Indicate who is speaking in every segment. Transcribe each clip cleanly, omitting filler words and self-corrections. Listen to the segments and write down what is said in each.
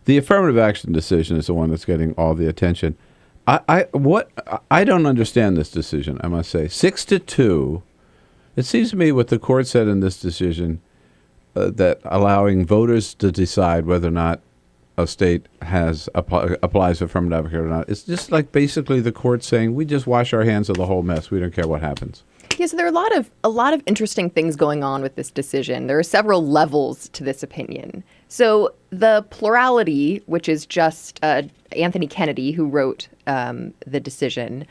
Speaker 1: The affirmative action decision is the one that's getting all the attention. I don't understand this decision, I must say. 6-2. It seems to me what the court said in this decision, that allowing voters to decide whether or not a state applies affirmative action or not, it's just like basically the court saying, we just wash our hands of the whole mess. We don't care what happens.
Speaker 2: Yeah, so there are a lot of interesting things going on with this decision. There are several levels to this opinion. So the plurality, which is just Anthony Kennedy, who wrote the decision,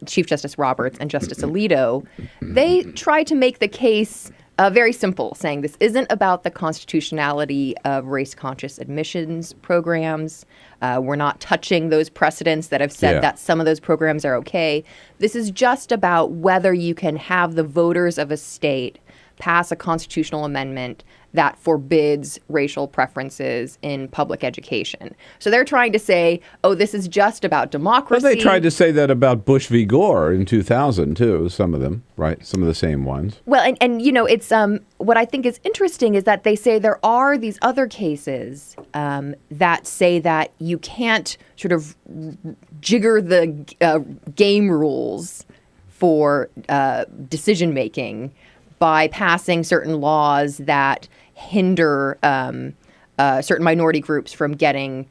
Speaker 2: Chief Justice Roberts and Justice Alito, they try to make the case very simple, saying this isn't about the constitutionality of race-conscious admissions programs. We're not touching those precedents that have said that some of those programs are okay. This is just about whether you can have the voters of a state pass a constitutional amendment that forbids racial preferences in public education. So they're trying to say, oh, this is just about democracy.
Speaker 1: Well, they tried to say that about Bush v. Gore in 2000, too, some of them, right? Some of the same ones.
Speaker 2: Well, and you know, it's what I think is interesting is that they say there are these other cases that say that you can't sort of jigger the game rules for decision-making by passing certain laws that hinder certain minority groups from getting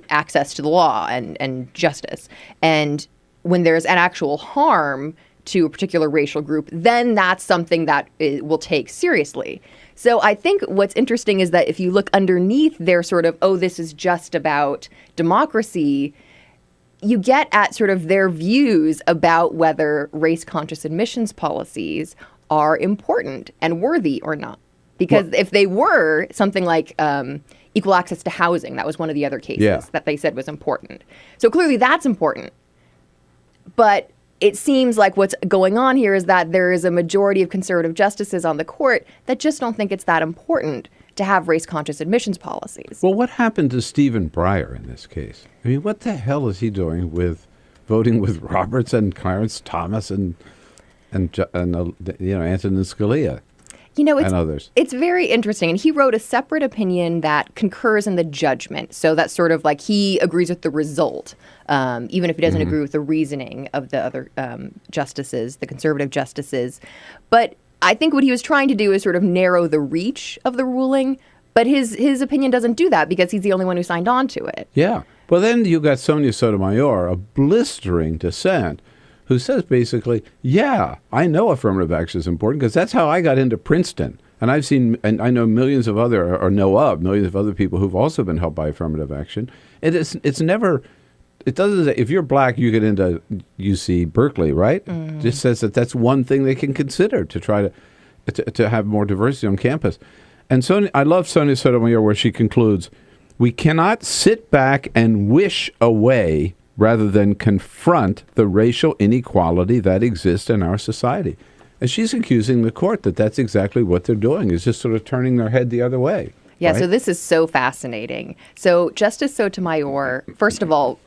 Speaker 2: access to the law and justice. And when there's an actual harm to a particular racial group, then that's something that it will take seriously. So I think what's interesting is that if you look underneath their sort of, oh, this is just about democracy, you get at sort of their views about whether race-conscious admissions policies are important and worthy or not. Because if they were something like equal access to housing, that was one of the other cases that they said was important. So clearly that's important. But it seems like what's going on here is that there is a majority of conservative justices on the court that just don't think it's that important to have race-conscious admissions policies.
Speaker 1: Well, what happened to Stephen Breyer in this case? I mean, what the hell is he doing with voting with Roberts and Clarence Thomas and Antonin Scalia?
Speaker 2: You know,
Speaker 1: and others.
Speaker 2: It's very interesting. And he wrote a separate opinion that concurs in the judgment. So that's sort of like he agrees with the result, even if he doesn't agree with the reasoning of the other justices, the conservative justices. But I think what he was trying to do is sort of narrow the reach of the ruling. But his opinion doesn't do that because he's the only one who signed on to it. Yeah.
Speaker 1: Well, then you got Sonia Sotomayor, a blistering dissent, who says basically, yeah, I know affirmative action is important because that's how I got into Princeton. And I've seen, and I know millions of other people who've also been helped by affirmative action. It's never, it doesn't say, if you're black, you get into UC Berkeley, right? It just says that that's one thing they can consider to try to have more diversity on campus. And I love Sonia Sotomayor where she concludes, we cannot sit back and wish away rather than confront the racial inequality that exists in our society. And she's accusing the court that that's exactly what they're doing, is just sort of turning their head the other way.
Speaker 2: Yeah,
Speaker 1: right?
Speaker 2: So this is so fascinating. So Justice Sotomayor, first of all,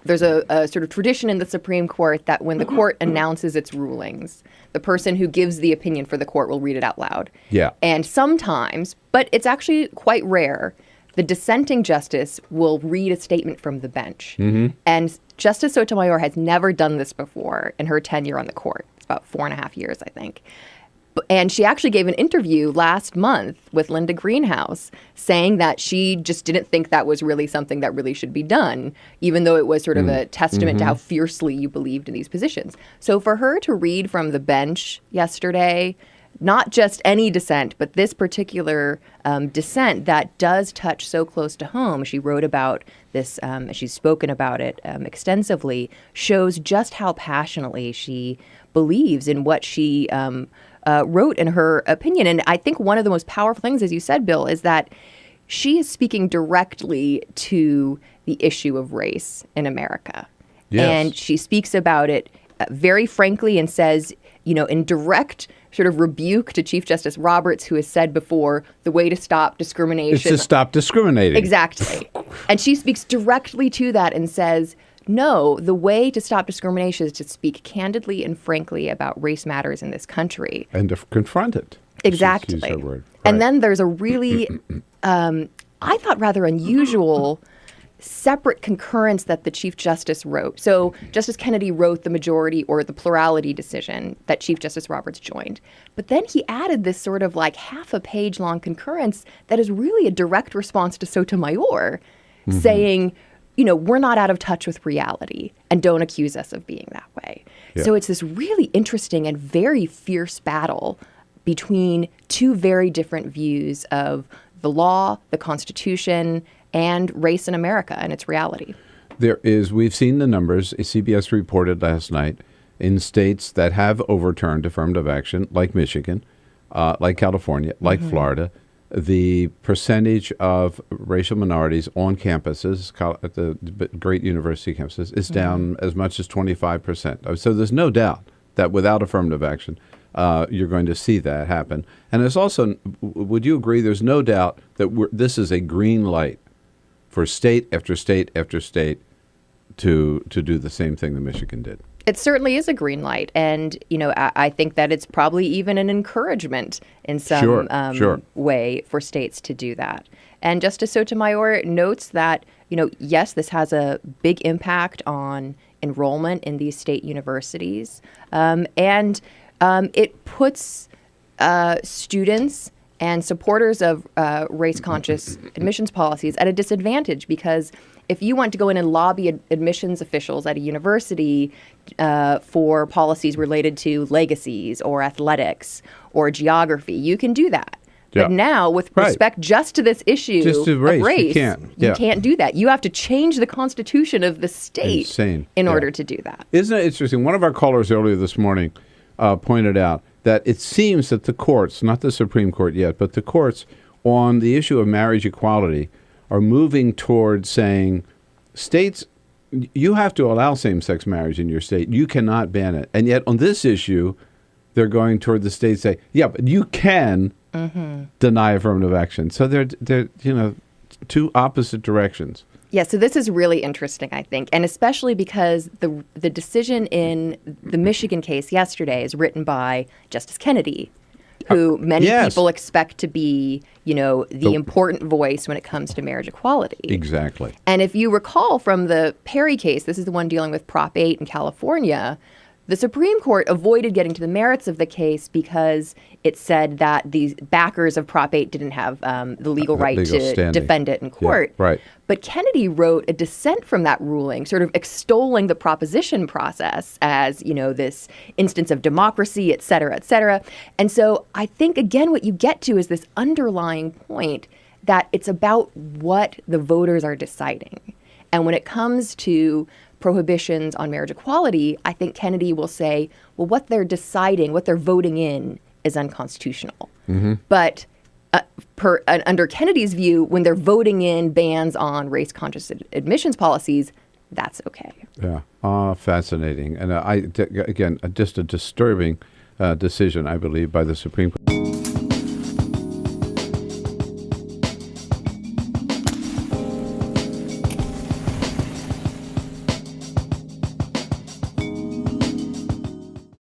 Speaker 2: there's a sort of tradition in the Supreme Court that when the court announces its rulings, the person who gives the opinion for the court will read it out loud.
Speaker 1: Yeah.
Speaker 2: And sometimes, but it's actually quite rare, the dissenting justice will read a statement from the bench. And Justice Sotomayor has never done this before in her tenure on the court. It's about 4.5 years, I think. And she actually gave an interview last month with Linda Greenhouse saying that she just didn't think that was really something that really should be done, even though it was sort of a testament to how fiercely you believed in these positions. So for her to read from the bench yesterday, not just any dissent, but this particular dissent that does touch so close to home. She wrote about this, she's spoken about it extensively, shows just how passionately she believes in what she wrote in her opinion. And I think one of the most powerful things, as you said, Bill, is that she is speaking directly to the issue of race in America.
Speaker 1: Yes.
Speaker 2: And she speaks about it very frankly and says, you know, in direct sort of rebuke to Chief Justice Roberts, who has said before, the way to stop discrimination
Speaker 1: is to stop discriminating.
Speaker 2: Exactly. And she speaks directly to that and says, no, the way to stop discrimination is to speak candidly and frankly about race matters in this country.
Speaker 1: And to confront it.
Speaker 2: Exactly.
Speaker 1: Use her word. Right.
Speaker 2: And then there's a really I thought, rather unusual separate concurrence that the Chief Justice wrote. So Justice Kennedy wrote the majority or the plurality decision that Chief Justice Roberts joined. But then he added this sort of like half a page long concurrence that is really a direct response to Sotomayor saying, you know, we're not out of touch with reality and don't accuse us of being that way. Yeah. So it's this really interesting and very fierce battle between two very different views of the law, the Constitution, and race in America and its reality.
Speaker 1: We've seen the numbers. CBS reported last night in states that have overturned affirmative action, like Michigan, like California, like Florida, the percentage of racial minorities on campuses, at the great university campuses, is down as much as 25%. So there's no doubt that without affirmative action, you're going to see that happen. And there's also, would you agree, there's no doubt that this is a green light for state after state after state to do the same thing that Michigan did?
Speaker 2: It certainly is a green light. And, you know, I think that it's probably even an encouragement in some way for states to do that. And Justice Sotomayor notes that, you know, yes, this has a big impact on enrollment in these state universities. And it puts students and supporters of race-conscious admissions policies at a disadvantage, because if you want to go in and lobby admissions officials at a university for policies related to legacies or athletics or geography, you can do that. Yeah. But now, with respect just to this issue
Speaker 1: of race,
Speaker 2: you can't do that. You have to change the constitution of the state in order to do that.
Speaker 1: Isn't it interesting? One of our callers earlier this morning pointed out that it seems that the courts, not the Supreme Court yet, but the courts on the issue of marriage equality are moving toward saying, states, you have to allow same-sex marriage in your state. You cannot ban it. And yet on this issue, they're going toward the states saying, yeah, but you can deny affirmative action. So they're two opposite directions.
Speaker 2: Yeah, so this is really interesting, I think, and especially because the decision in the Michigan case yesterday is written by Justice Kennedy, who many people expect to be, you know, the important voice when it comes to marriage equality.
Speaker 1: Exactly.
Speaker 2: And if you recall from the Perry case, this is the one dealing with Prop 8 in California, the Supreme Court avoided getting to the merits of the case because it said that the backers of Prop 8 didn't have the legal right to defend it in court.
Speaker 1: Yeah, right.
Speaker 2: But Kennedy wrote a dissent from that ruling, sort of extolling the proposition process as, you know, this instance of democracy, et cetera, et cetera. And so I think, again, what you get to is this underlying point that it's about what the voters are deciding. And when it comes to prohibitions on marriage equality, I think Kennedy will say, well, what they're deciding, what they're voting in is unconstitutional. But under Kennedy's view, when they're voting in bans on race-conscious admissions policies, that's okay.
Speaker 1: Yeah, fascinating. And again, just a disturbing decision, I believe, by the Supreme Court.